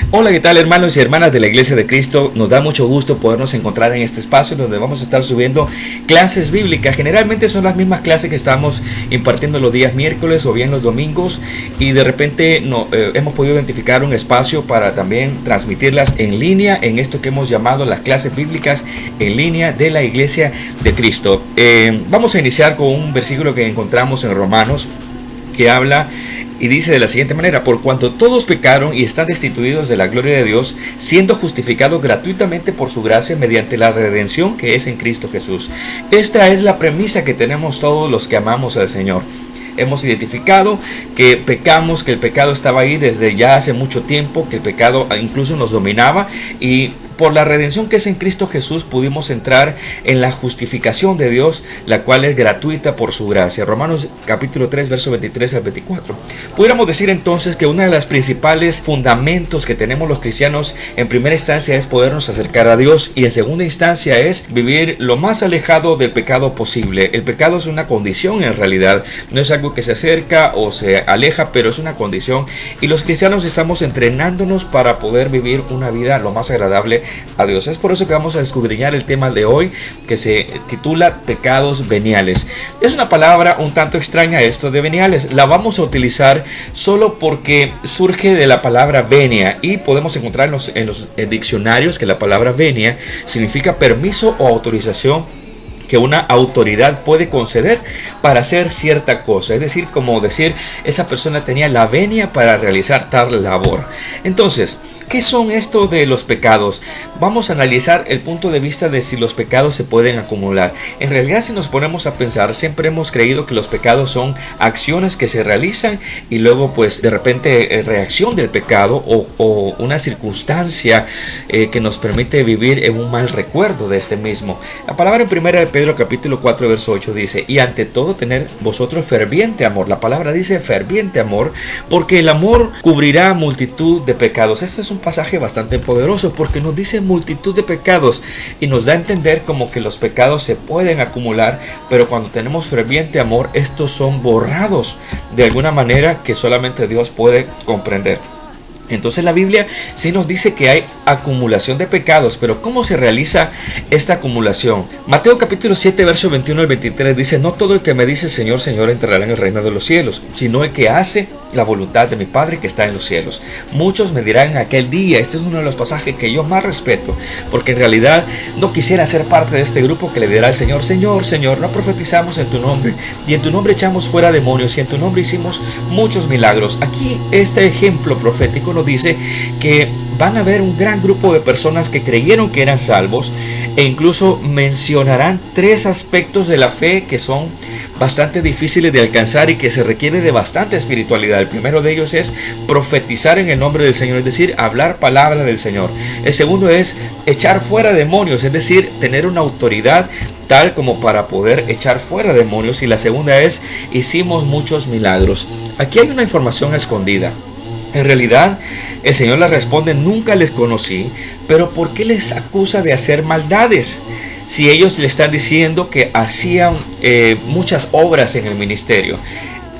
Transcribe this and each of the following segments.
Hola, ¿qué tal, hermanos y hermanas de la Iglesia de Cristo? Nos da mucho gusto podernos encontrar en este espacio donde vamos a estar subiendo clases bíblicas. Generalmente son las mismas clases que estamos impartiendo los días miércoles o bien los domingos, y de repente hemos podido identificar un espacio para también transmitirlas en línea en esto que hemos llamado las clases bíblicas en línea de la Iglesia de Cristo. Vamos a iniciar con un versículo que encontramos en Romanos, que habla y dice de la siguiente manera: por cuanto todos pecaron y están destituidos de la gloria de Dios, siendo justificados gratuitamente por su gracia mediante la redención que es en Cristo Jesús. Esta es la premisa que tenemos todos los que amamos al Señor. Hemos identificado que pecamos, que el pecado estaba ahí desde ya hace mucho tiempo, que el pecado incluso nos dominaba, y por la redención que es en Cristo Jesús pudimos entrar en la justificación de Dios, la cual es gratuita por su gracia. Romanos capítulo 3, verso 23 al 24. Pudiéramos decir entonces que uno de los principales fundamentos que tenemos los cristianos en primera instancia es podernos acercar a Dios, y en segunda instancia es vivir lo más alejado del pecado posible. El pecado es una condición en realidad, no es algo que se acerca o se aleja, pero es una condición, y los cristianos estamos entrenándonos para poder vivir una vida lo más agradable a Dios. Es por eso que vamos a escudriñar el tema de hoy, que se titula pecados veniales. Es una palabra un tanto extraña esto de veniales. La vamos a utilizar solo porque surge de la palabra venia, y podemos encontrar en los diccionarios que la palabra venia significa permiso o autorización que una autoridad puede conceder para hacer cierta cosa. Es decir, como decir, esa persona tenía la venia para realizar tal labor. Entonces, ¿qué son esto de los pecados? Vamos a analizar el punto de vista de si los pecados se pueden acumular. En realidad, si nos ponemos a pensar, siempre hemos creído que los pecados son acciones que se realizan y luego pues de repente reacción del pecado o una circunstancia que nos permite vivir en un mal recuerdo de este mismo. La palabra en 1 de Pedro capítulo 4 verso 8 dice: y ante todo tener vosotros ferviente amor. La palabra dice ferviente amor porque el amor cubrirá multitud de pecados. Este es un pasaje bastante poderoso porque nos dice multitud de pecados y nos da a entender como que los pecados se pueden acumular, pero cuando tenemos ferviente amor, estos son borrados de alguna manera que solamente Dios puede comprender. Entonces la Biblia sí nos dice que hay acumulación de pecados, pero ¿cómo se realiza esta acumulación? Mateo capítulo 7, verso 21 al 23 dice: no todo el que me dice Señor, Señor entrará en el reino de los cielos, sino el que hace la voluntad de mi Padre que está en los cielos. Muchos me dirán en aquel día. Este es uno de los pasajes que yo más respeto, porque en realidad no quisiera ser parte de este grupo que le dirá al Señor: Señor, Señor, no profetizamos en tu nombre, y en tu nombre echamos fuera demonios, y en tu nombre hicimos muchos milagros. Aquí este ejemplo profético nos dice que van a haber un gran grupo de personas que creyeron que eran salvos, e incluso mencionarán tres aspectos de la fe que son bastante difíciles de alcanzar y que se requiere de bastante espiritualidad. El primero de ellos es profetizar en el nombre del Señor, es decir, hablar palabra del Señor. El segundo es echar fuera demonios, es decir, tener una autoridad tal como para poder echar fuera demonios. Y la segunda es: hicimos muchos milagros. Aquí hay una información escondida. En realidad, el Señor les responde: nunca les conocí. Pero ¿por qué les acusa de hacer maldades? Si ellos le están diciendo que hacían muchas obras en el ministerio.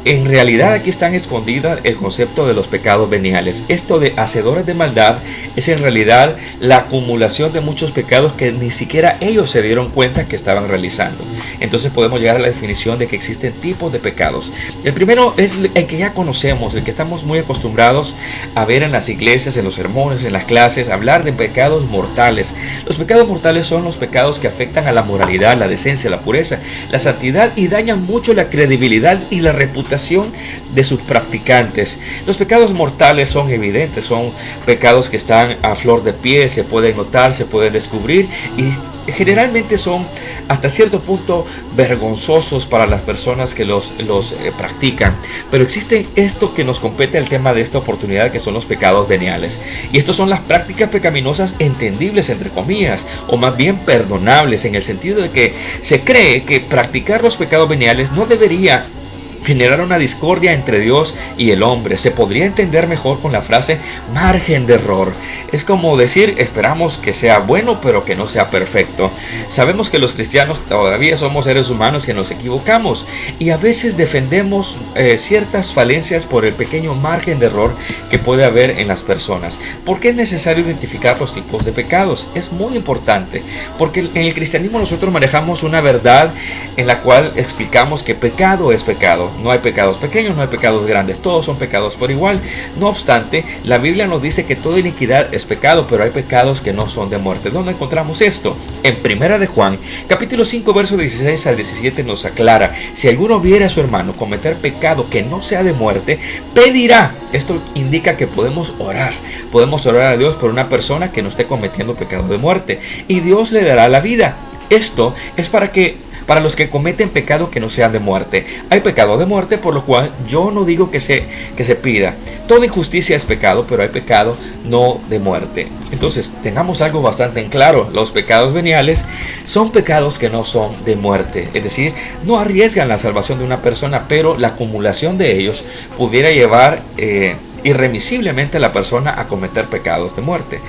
En realidad aquí están escondidas el concepto de los pecados veniales. Esto de hacedores de maldad es en realidad la acumulación de muchos pecados que ni siquiera ellos se dieron cuenta que estaban realizando. Entonces podemos llegar a la definición de que existen tipos de pecados. El primero es el que ya conocemos, el que estamos muy acostumbrados a ver en las iglesias, en los sermones, en las clases, hablar de pecados mortales. Los pecados mortales son los pecados que afectan a la moralidad, la decencia, la pureza, la santidad y dañan mucho la credibilidad y la reputación de sus practicantes. Los pecados mortales son evidentes, son pecados que están a flor de piel, se pueden notar, se pueden descubrir, y generalmente son hasta cierto punto vergonzosos para las personas que los practican. Pero existe esto que nos compete el tema de esta oportunidad, que son los pecados veniales, y estos son las prácticas pecaminosas entendibles entre comillas, o más bien perdonables, en el sentido de que se cree que practicar los pecados veniales no debería generar una discordia entre Dios y el hombre. Se podría entender mejor con la frase margen de error. Es como decir, esperamos que sea bueno, pero que no sea perfecto. Sabemos que los cristianos todavía somos seres humanos que nos equivocamos y a veces defendemos ciertas falencias por el pequeño margen de error que puede haber en las personas. ¿Por qué es necesario identificar los tipos de pecados? Es muy importante, porque en el cristianismo nosotros manejamos una verdad en la cual explicamos que pecado es pecado. No hay pecados pequeños, no hay pecados grandes, todos son pecados por igual. No obstante, la Biblia nos dice que toda iniquidad es pecado, pero hay pecados que no son de muerte. ¿Dónde encontramos esto? En Primera de Juan, capítulo 5, verso 16 al 17 nos aclara: si alguno viera a su hermano cometer pecado que no sea de muerte, pedirá. Esto indica que podemos orar a Dios por una persona que no esté cometiendo pecado de muerte, y Dios le dará la vida. Esto es para los que cometen pecado que no sean de muerte. Hay pecado de muerte, por lo cual yo no digo que se pida. Toda injusticia es pecado, pero hay pecado no de muerte. Entonces, tengamos algo bastante en claro: los pecados veniales son pecados que no son de muerte. Es decir, no arriesgan la salvación de una persona, pero la acumulación de ellos pudiera llevar irremisiblemente a la persona a cometer pecados de muerte.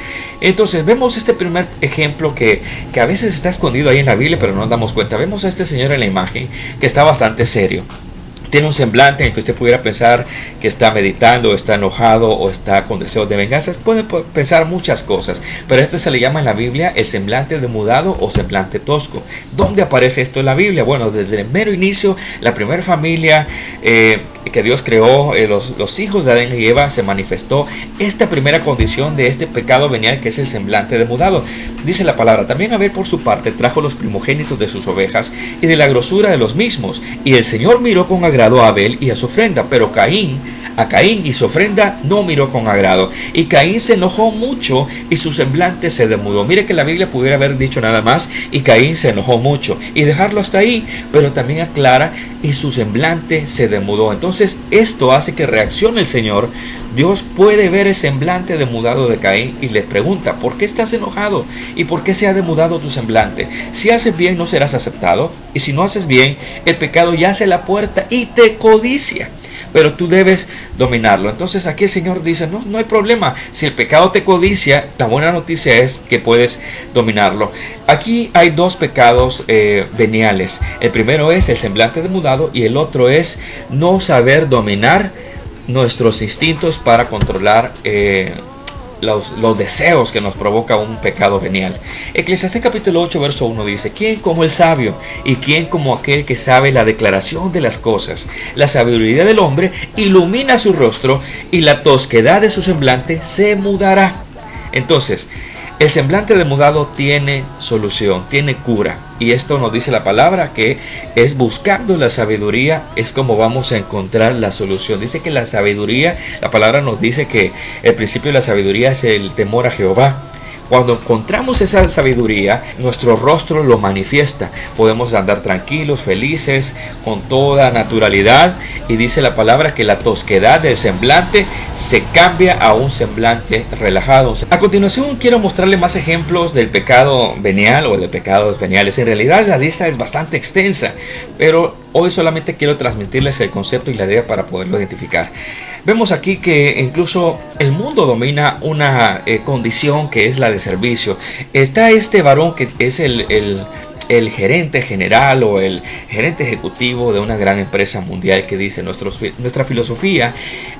Entonces vemos este primer ejemplo que a veces está escondido ahí en la Biblia, pero no nos damos cuenta. Vemos a este señor en la imagen que está bastante serio. Tiene un semblante en el que usted pudiera pensar que está meditando, está enojado o está con deseos de venganza. Pueden pensar muchas cosas, pero este se le llama en la Biblia el semblante demudado o semblante tosco. ¿Dónde aparece esto en la Biblia? Bueno, desde el mero inicio, la primera familia que Dios creó, los hijos de Adán y Eva, se manifestó esta primera condición de este pecado venial, que es el semblante demudado. Dice la palabra: también Abel por su parte trajo los primogénitos de sus ovejas y de la grosura de los mismos, y el Señor miró con agrado a Abel y a su ofrenda, pero a Caín y su ofrenda no miró con agrado, y Caín se enojó mucho y su semblante se demudó. Mire que la Biblia pudiera haber dicho nada más y Caín se enojó mucho y dejarlo hasta ahí, pero también aclara: y su semblante se demudó. Entonces esto hace que reaccione el Señor. Dios puede ver el semblante demudado de Caín y le pregunta: ¿por qué estás enojado? ¿Y por qué se ha demudado tu semblante? Si haces bien no serás aceptado, y si no haces bien, el pecado yace a la puerta y te codicia, pero tú debes dominarlo. Entonces aquí el Señor dice: no hay problema. Si el pecado te codicia, la buena noticia es que puedes dominarlo. Aquí hay dos pecados veniales. El primero es el semblante demudado y el otro es no saber dominar nuestros instintos para controlar los deseos que nos provoca un pecado venial. Eclesiastés capítulo 8 verso 1 dice: ¿quién como el sabio y quién como aquel que sabe la declaración de las cosas? La sabiduría del hombre ilumina su rostro y la tosquedad de su semblante se mudará. Entonces, el semblante demudado tiene solución, tiene cura. Y esto nos dice la palabra, que es buscando la sabiduría, es como vamos a encontrar la solución. Dice que la sabiduría, la palabra nos dice que el principio de la sabiduría es el temor a Jehová. Cuando encontramos esa sabiduría, nuestro rostro lo manifiesta. Podemos andar tranquilos, felices, con toda naturalidad. Y dice la palabra que la tosquedad del semblante se cambia a un semblante relajado. A continuación quiero mostrarle más ejemplos del pecado venial o de pecados veniales. En realidad la lista es bastante extensa, pero hoy solamente quiero transmitirles el concepto y la idea para poderlo identificar. Vemos aquí que incluso el mundo domina una condición que es la de servicio. Está este varón que es el gerente general o el gerente ejecutivo de una gran empresa mundial, que dice: nuestra filosofía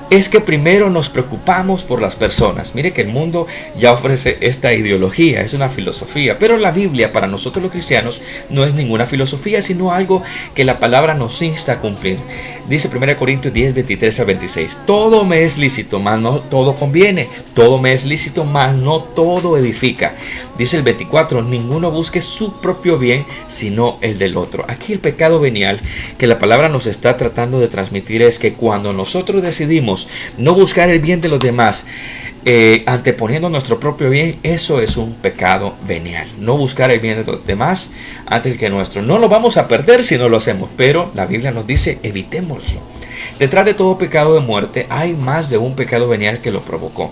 es que primero nos preocupamos por las personas. Mire que el mundo ya ofrece esta ideología, es una filosofía, pero la Biblia para nosotros los cristianos no es ninguna filosofía, sino algo que la palabra nos insta a cumplir. Dice 1 Corintios 10, 23 al 26: todo me es lícito, mas no todo conviene. Todo me es lícito, mas no todo edifica. Dice el 24: ninguno busque su propio bien, sino el del otro. Aquí el pecado venial que la palabra nos está tratando de transmitir es que cuando nosotros decidimos no buscar el bien de los demás, anteponiendo nuestro propio bien, eso es un pecado venial. No buscar el bien de los demás antes que nuestro. No lo vamos a perder si no lo hacemos, pero la Biblia nos dice: evitémoslo. Detrás de todo pecado de muerte hay más de un pecado venial que lo provocó.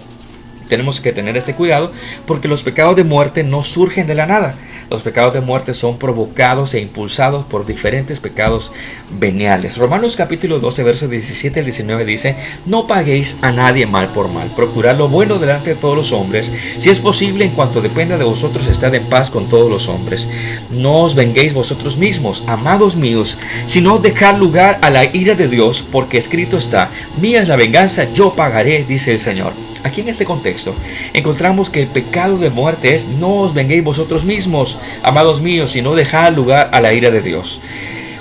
Tenemos que tener este cuidado porque los pecados de muerte no surgen de la nada. Los pecados de muerte son provocados e impulsados por diferentes pecados veniales. Romanos capítulo 12, versos 17 al 19 dice: no paguéis a nadie mal por mal. Procurad lo bueno delante de todos los hombres. Si es posible, en cuanto dependa de vosotros, estad en paz con todos los hombres. No os venguéis vosotros mismos, amados míos, sino dejad lugar a la ira de Dios, porque escrito está: mía es la venganza, yo pagaré, dice el Señor. Aquí en este contexto encontramos que el pecado de muerte es: no os venguéis vosotros mismos, amados míos, sino dejad lugar a la ira de Dios.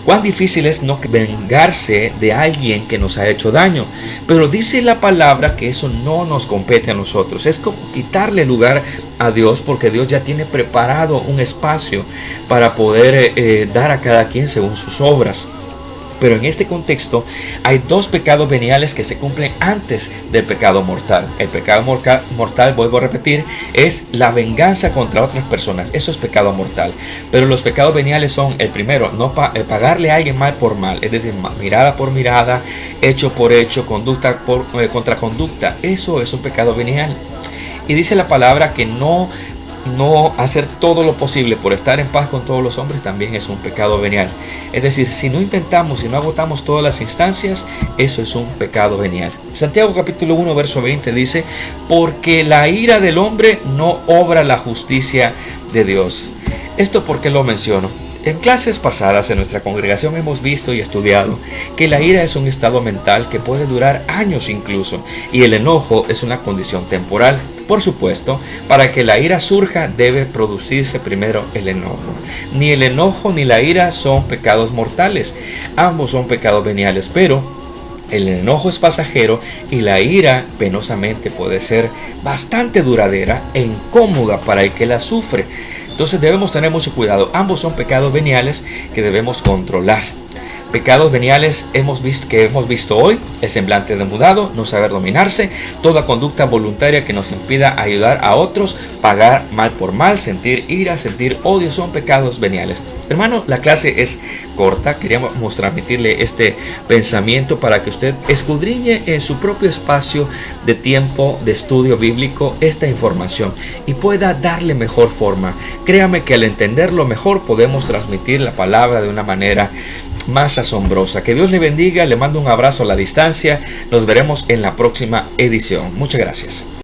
Cuán difícil es no vengarse de alguien que nos ha hecho daño, pero dice la palabra que eso no nos compete a nosotros. Es como quitarle lugar a Dios, porque Dios ya tiene preparado un espacio para poder dar a cada quien según sus obras. Pero en este contexto hay dos pecados veniales que se cumplen antes del pecado mortal. El pecado mortal, vuelvo a repetir, es la venganza contra otras personas. Eso es pecado mortal. Pero los pecados veniales son: el primero, no pagarle a alguien mal por mal. Es decir, mirada por mirada, hecho por hecho, conducta contra conducta. Eso es un pecado venial. Y dice la palabra que no hacer todo lo posible por estar en paz con todos los hombres también es un pecado venial. Es decir, si no intentamos, si no agotamos todas las instancias, eso es un pecado venial. Santiago capítulo 1 verso 20 dice: porque la ira del hombre no obra la justicia de Dios. ¿Esto por qué lo menciono? En clases pasadas en nuestra congregación hemos visto y estudiado que la ira es un estado mental que puede durar años incluso, y el enojo es una condición temporal. Por supuesto, para que la ira surja debe producirse primero el enojo. Ni el enojo ni la ira son pecados mortales, ambos son pecados veniales, pero el enojo es pasajero y la ira penosamente puede ser bastante duradera e incómoda para el que la sufre. Entonces debemos tener mucho cuidado. Ambos son pecados veniales que debemos controlar. Pecados veniales que hemos visto hoy: el semblante demudado, no saber dominarse, toda conducta voluntaria que nos impida ayudar a otros, pagar mal por mal, sentir ira, sentir odio, son pecados veniales. Hermano, la clase es corta, queríamos transmitirle este pensamiento para que usted escudriñe en su propio espacio de tiempo de estudio bíblico esta información y pueda darle mejor forma. Créame que al entenderlo mejor podemos transmitir la palabra de una manera más asombrosa. Que Dios le bendiga, le mando un abrazo a la distancia. Nos veremos en la próxima edición. Muchas gracias.